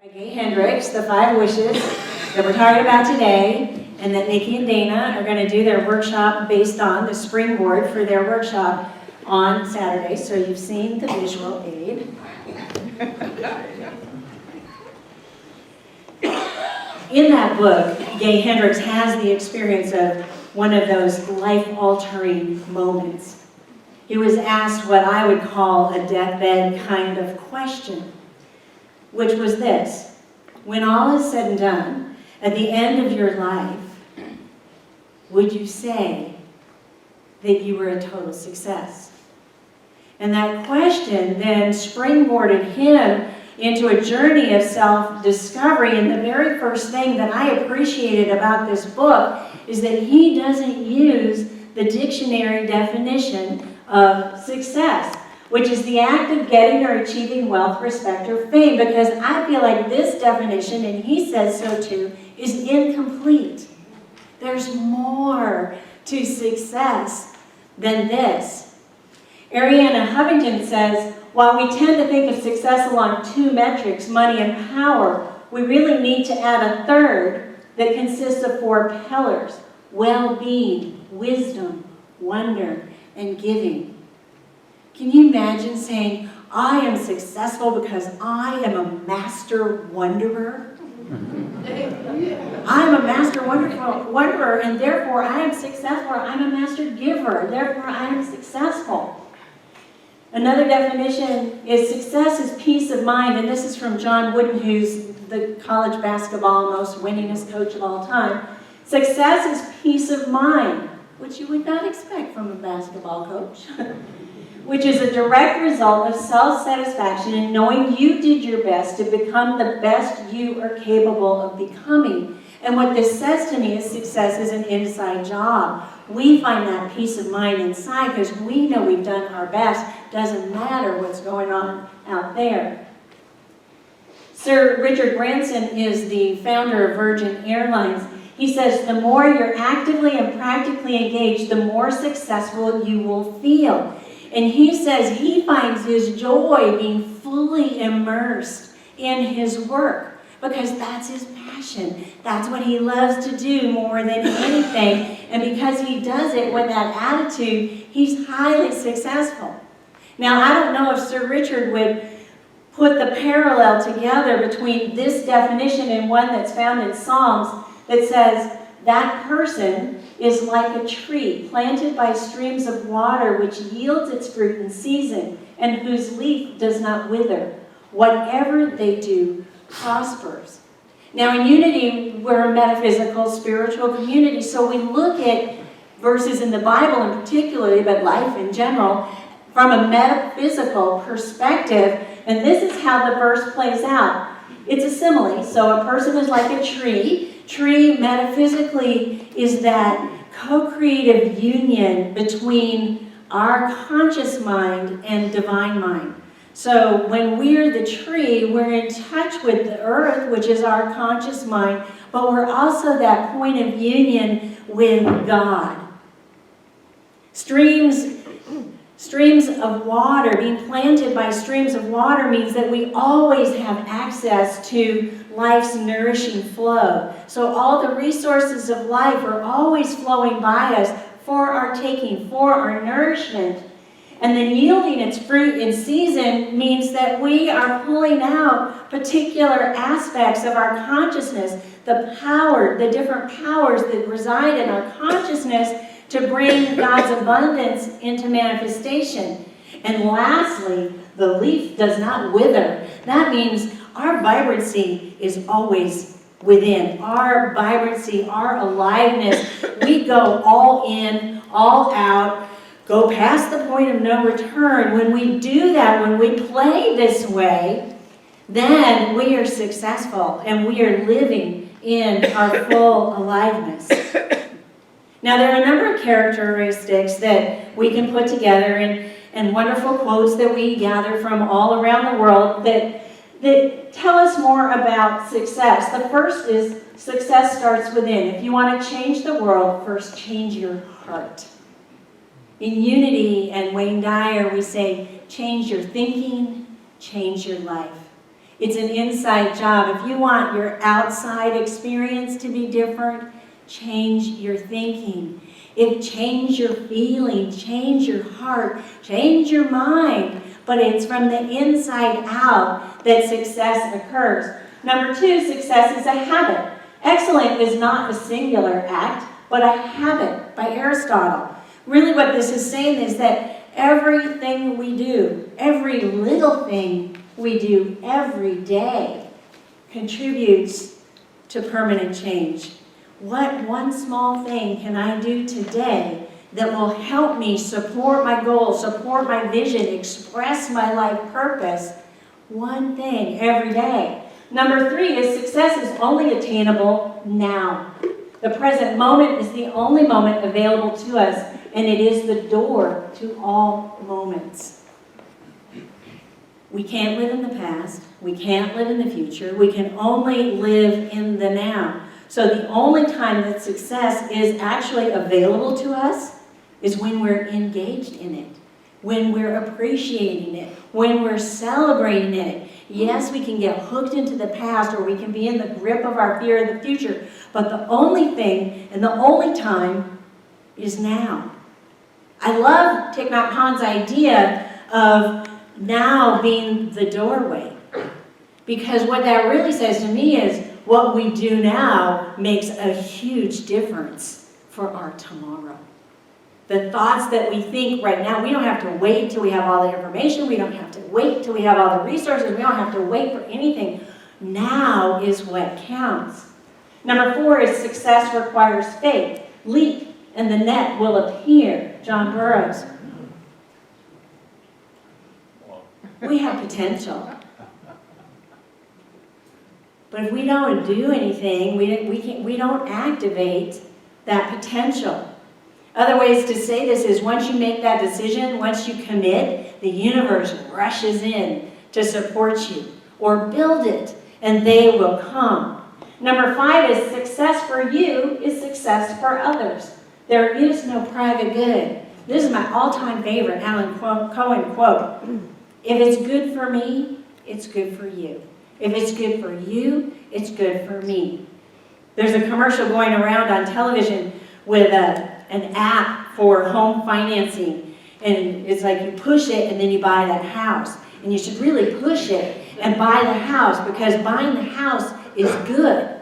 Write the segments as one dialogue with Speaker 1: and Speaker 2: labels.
Speaker 1: By Gay Hendricks, the 5 wishes that we're talking about today, and that Nikki and Dana are going to do their workshop based on the springboard for their workshop on Saturday. So you've seen the visual aid. In that book, Gay Hendricks has the experience of one of those life-altering moments. He was asked what I would call a deathbed kind of question, which was this: when all is said and done, at the end of your life, would you say that you were a total success? And that question then springboarded him into a journey of self-discovery. And the very first thing that I appreciated about this book is that he doesn't use the dictionary definition of success, which is the act of getting or achieving wealth, respect, or fame, because I feel like this definition, and he says so too, is incomplete. There's more to success than this. Arianna Huffington says, while we tend to think of success along 2 metrics, money and power, we really need to add a third that consists of 4 pillars: well-being, wisdom, wonder, and giving. Can you imagine saying, I am successful because I am a master wonderer? I am a master wonderer, and therefore I am successful. I'm a master giver, therefore I am successful. Another definition is success is peace of mind, and this is from John Wooden, who's the college basketball most winningest coach of all time. Success is peace of mind, which you would not expect from a basketball coach, which is a direct result of self-satisfaction in knowing you did your best to become the best you are capable of becoming. And what this says to me is success is an inside job. We find that peace of mind inside because we know we've done our best. Doesn't matter what's going on out there. Sir Richard Branson is the founder of Virgin Airlines. He says, the more you're actively and practically engaged, the more successful you will feel. And he says he finds his joy being fully immersed in his work because that's his passion. That's what he loves to do more than anything. And because he does it with that attitude, he's highly successful. Now, I don't know if Sir Richard would put the parallel together between this definition and one that's found in Psalms that says, that person is like a tree planted by streams of water which yields its fruit in season and whose leaf does not wither. Whatever they do prospers. Now in Unity, we're a metaphysical, spiritual community, so we look at verses in the Bible in particular, but life in general, from a metaphysical perspective, and this is how the verse plays out. It's a simile, so a person is like a tree. Tree, metaphysically, is that co-creative union between our conscious mind and divine mind. So when we're the tree, we're in touch with the earth, which is our conscious mind, but we're also that point of union with God. Streams of water, being planted by streams of water means that we always have access to life's nourishing flow. So all the resources of life are always flowing by us for our taking, for our nourishment. And then yielding its fruit in season means that we are pulling out particular aspects of our consciousness, the power, the different powers that reside in our consciousness to bring God's abundance into manifestation. And lastly, the leaf does not wither. That means our vibrancy is always within. Our vibrancy, our aliveness, we go all in, all out, go past the point of no return. When we do that, when we play this way, then we are successful and we are living in our full aliveness. Now, there are a number of characteristics that we can put together and wonderful quotes that we gather from all around the world that tell us more about success. The first is success starts within. If you want to change the world, first change your heart. In Unity and Wayne Dyer, we say, change your thinking, change your life. It's an inside job. If you want your outside experience to be different, change your thinking. Change your feelings, change your heart, change your mind. But it's from the inside out that success occurs. Number 2, success is a habit. Excellent is not a singular act, but a habit, by Aristotle. Really what this is saying is that everything we do, every little thing we do every day contributes to permanent change. What one small thing can I do today that will help me support my goals, support my vision, express my life purpose? One thing every day. Number 3 is success is only attainable now. The present moment is the only moment available to us, and it is the door to all moments. We can't live in the past. We can't live in the future. We can only live in the now. So the only time that success is actually available to us is when we're engaged in it, when we're appreciating it, when we're celebrating it. Yes, we can get hooked into the past, or we can be in the grip of our fear of the future, but the only thing and the only time is now. I love Thich Nhat Hanh's idea of now being the doorway, because what that really says to me is what we do now makes a huge difference for our tomorrow. The thoughts that we think right now, we don't have to wait till we have all the information. We don't have to wait till we have all the resources. We don't have to wait for anything. Now is what counts. Number 4 is success requires faith. Leap and the net will appear. John Burroughs. We have potential. But if we don't do anything, we don't activate that potential. Other ways to say this is once you make that decision, once you commit, the universe rushes in to support you or build it, and they will come. Number 5 is success for you is success for others. There is no private good. This is my all-time favorite Alan Cohen quote. If it's good for me, it's good for you. If it's good for you, it's good for me. There's a commercial going around on television with an app for home financing. And it's like you push it and then you buy that house. And you should really push it and buy the house, because buying the house is good.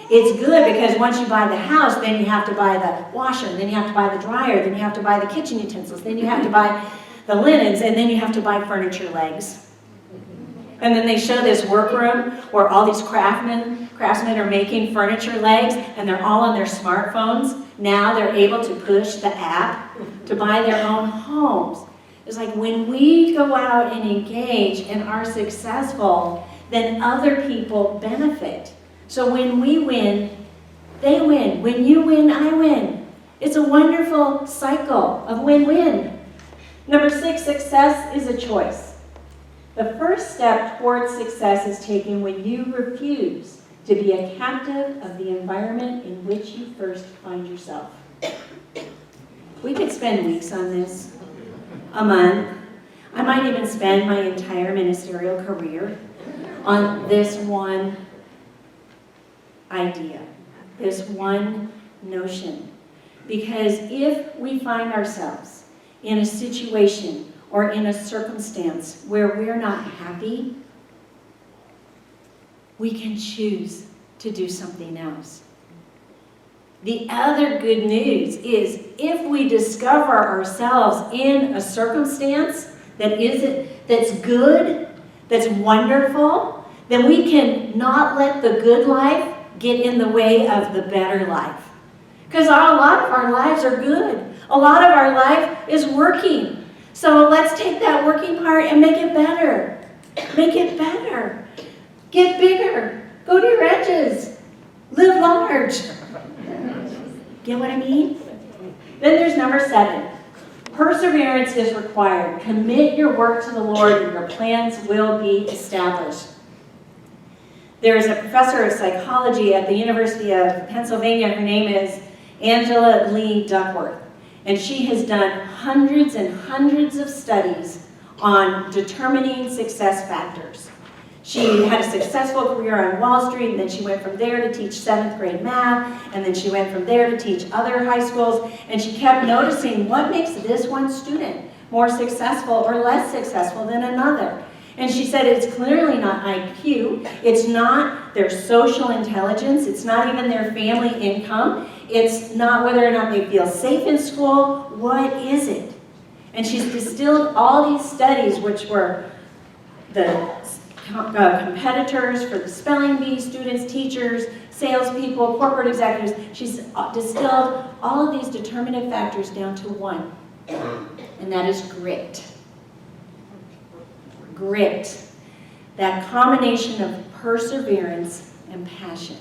Speaker 1: It's good because once you buy the house, then you have to buy the washer, then you have to buy the dryer, then you have to buy the kitchen utensils, then you have to buy the linens, and then you have to buy furniture legs. And then they show this workroom where all these craftsmen are making furniture legs, and they're all on their smartphones. Now they're able to push the app to buy their own homes. It's like when we go out and engage and are successful, then other people benefit. So when we win, they win. When you win, I win. It's a wonderful cycle of win-win. Number 6, success is a choice. The first step towards success is taken when you refuse to be a captive of the environment in which you first find yourself. We could spend weeks on this, a month. I might even spend my entire ministerial career on this one idea, this one notion. Because if we find ourselves in a situation or in a circumstance where we're not happy, we can choose to do something else. The other good news is if we discover ourselves in a circumstance that's good, that's wonderful, then we can not let the good life get in the way of the better life. Because a lot of our lives are good. A lot of our life is working. So let's take that working part and make it better. Make it better. Get bigger. Go to your edges. Live large. Get what I mean? Then there's number 7. Perseverance is required. Commit your work to the Lord and your plans will be established. There is a professor of psychology at the University of Pennsylvania. Her name is Angela Lee Duckworth. And she has done hundreds and hundreds of studies on determining success factors. She had a successful career on Wall Street, and then she went from there to teach 7th grade math, and then she went from there to teach other high schools, and she kept noticing what makes this one student more successful or less successful than another. And she said it's clearly not IQ, it's not their social intelligence, it's not even their family income, it's not whether or not they feel safe in school. What is it? And she's distilled all these studies, which were the competitors for the spelling bee, students, teachers, salespeople, corporate executives. She's distilled all of these determinative factors down to one, and that is grit. Grit. That combination of perseverance and passion.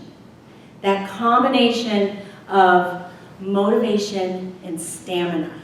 Speaker 1: That combination of motivation and stamina.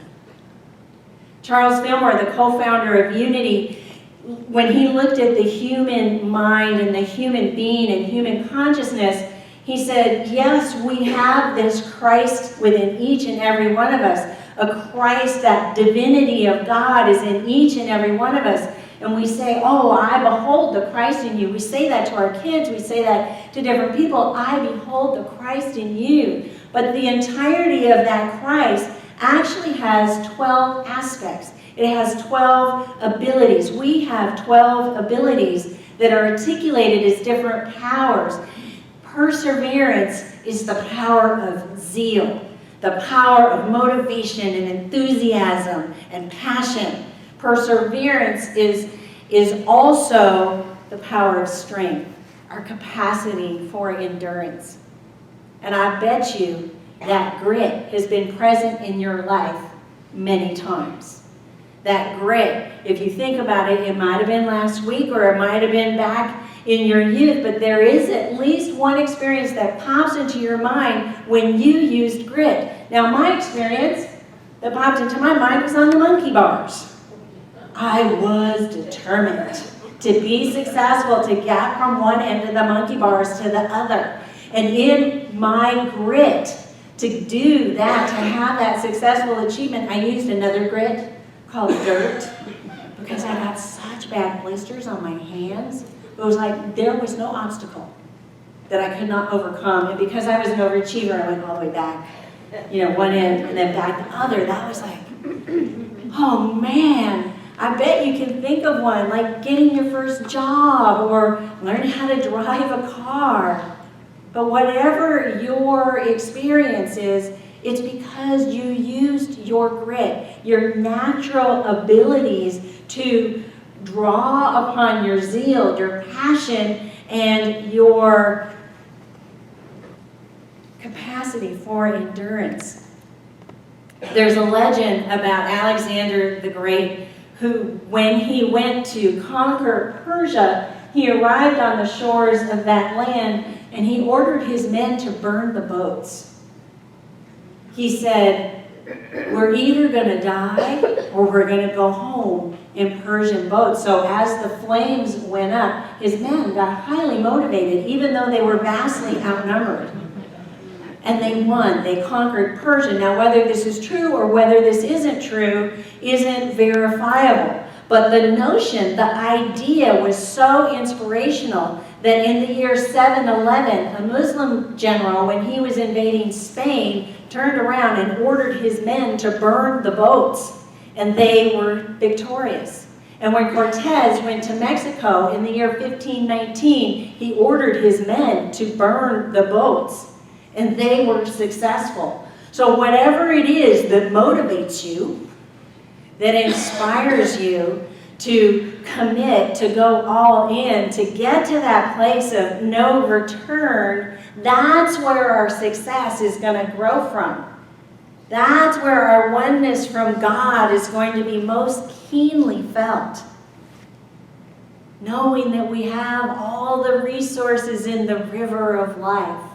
Speaker 1: Charles Fillmore, the co-founder of Unity, when he looked at the human mind and the human being and human consciousness, he said, yes, we have this Christ within each and every one of us. A Christ, that divinity of God is in each and every one of us. And we say, oh, I behold the Christ in you. We say that to our kids. We say that to different people. I behold the Christ in you. But the entirety of that Christ actually has 12 aspects. It has 12 abilities. We have 12 abilities that are articulated as different powers. Perseverance is the power of zeal, the power of motivation and enthusiasm and passion. Perseverance is also the power of strength, our capacity for endurance. And I bet you that grit has been present in your life many times. That grit, if you think about it, it might have been last week or it might have been back in your youth, but there is at least one experience that pops into your mind when you used grit. Now, my experience that popped into my mind was on the monkey bars. I was determined to be successful, to get from one end of the monkey bars to the other. And in my grit to do that, to have that successful achievement, I used another grit called dirt, because I got such bad blisters on my hands. It was like there was no obstacle that I could not overcome. And because I was an overachiever, I went all the way back, one end and then back the other. That was like, oh man, I bet you can think of one, like getting your first job or learning how to drive a car. But whatever your experience is, it's because you used your grit, your natural abilities to draw upon your zeal, your passion, and your capacity for endurance. There's a legend about Alexander the Great who, when he went to conquer Persia, he arrived on the shores of that land and he ordered his men to burn the boats. He said, we're either going to die or we're going to go home in Persian boats. So as the flames went up, his men got highly motivated, even though they were vastly outnumbered. And they won. They conquered Persia. Now, whether this is true or whether this isn't true isn't verifiable. But the notion, the idea was so inspirational that in the year 711, a Muslim general, when he was invading Spain, turned around and ordered his men to burn the boats, and they were victorious. And when Cortez went to Mexico in the year 1519, he ordered his men to burn the boats, and they were successful. So whatever it is that motivates you, that inspires you to commit, to go all in, to get to that place of no return, that's where our success is going to grow from. That's where our oneness from God is going to be most keenly felt. Knowing that we have all the resources in the river of life.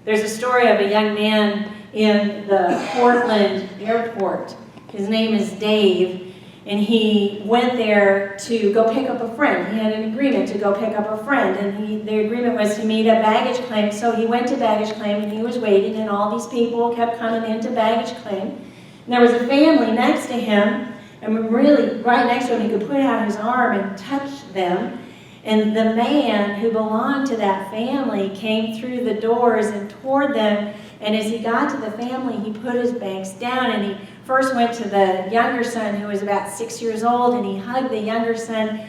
Speaker 1: There's a story of a young man in the Portland airport. His name is Dave, and he went there to go pick up a friend. He had an agreement to go pick up a friend, and the agreement was to meet at baggage claim. So he went to baggage claim, and he was waiting, and all these people kept coming into baggage claim. And there was a family next to him, And really, right next to him, he could put out his arm and touch them. And the man who belonged to that family came through the doors and toward them. And as he got to the family, he put his bags down, and he first went to the younger son, who was about 6 years old, and he hugged the younger son.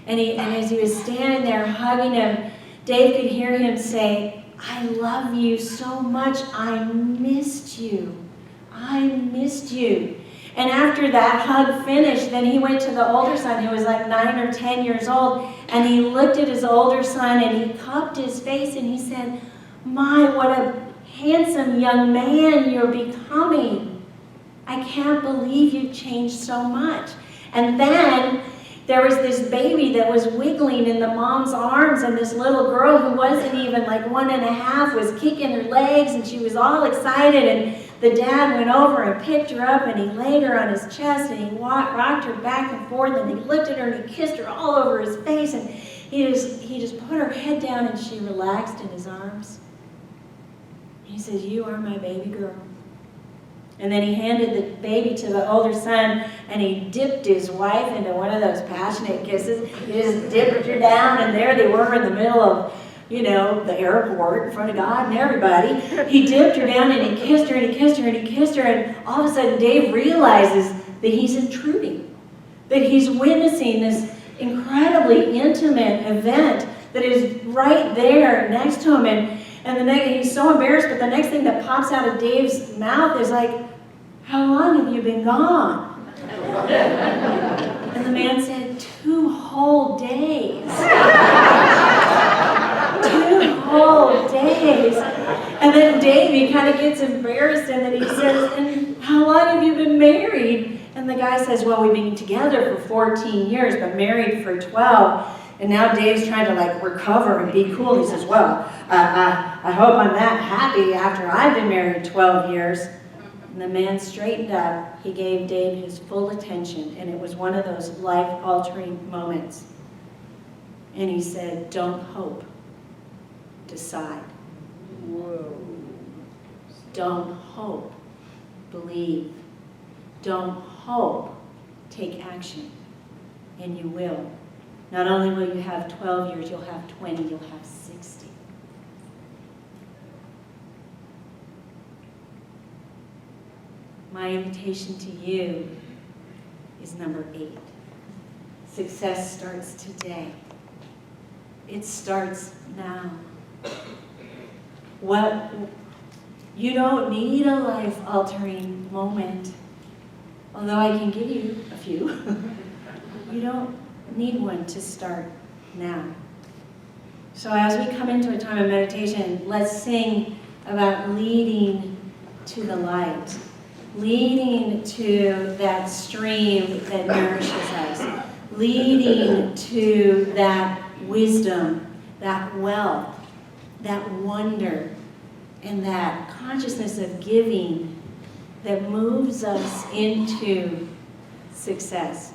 Speaker 1: And as he was standing there hugging him, Dave could hear him say, "I love you so much. I missed you. I missed you." And after that hug finished, then he went to the older son, who was like 9 or 10 years old, and he looked at his older son, and he cupped his face, and he said, "My, what a handsome young man you're becoming. I can't believe you've changed so much." And then there was this baby that was wiggling in the mom's arms, and this little girl who wasn't even like 1.5 was kicking her legs, and she was all excited, and the dad went over and picked her up, and he laid her on his chest, and he rocked her back and forth, and he looked at her, and he kissed her all over his face, and he just put her head down, and she relaxed in his arms. He says, "You are my baby girl." And then he handed the baby to the older son, and he dipped his wife into one of those passionate kisses. He just dipped her down, and there they were in the middle of, the airport in front of God and everybody. He dipped her down, and he kissed her, and he kissed her, and he kissed her, and all of a sudden Dave realizes that he's intruding, that he's witnessing this incredibly intimate event that is right there next to him. And he's so embarrassed, but the next thing that pops out of Dave's mouth is like, "How long have you been gone?" And the man said, 2 whole days. 2 whole days. And then Dave, he kind of gets embarrassed, and then he says, "And how long have you been married?" And the guy says, "Well, we've been together for 14 years, but married for 12. And now Dave's trying to recover and be cool. He says, "Well, I hope I'm that happy after I've been married 12 years. And the man straightened up. He gave Dave his full attention, and it was one of those life-altering moments. And he said, "Don't hope, decide." Whoa. Don't hope, believe. Don't hope, take action, and you will. Not only will you have 12 years, you'll have 20, you'll have 60. My invitation to you is number 8. Success starts today. It starts now. You don't need a life-altering moment, although I can give you a few. You don't need one to start now. So as we come into a time of meditation, let's sing about leading to the light, leading to that stream that nourishes us, leading to that wisdom, that wealth, that wonder, and that consciousness of giving that moves us into success.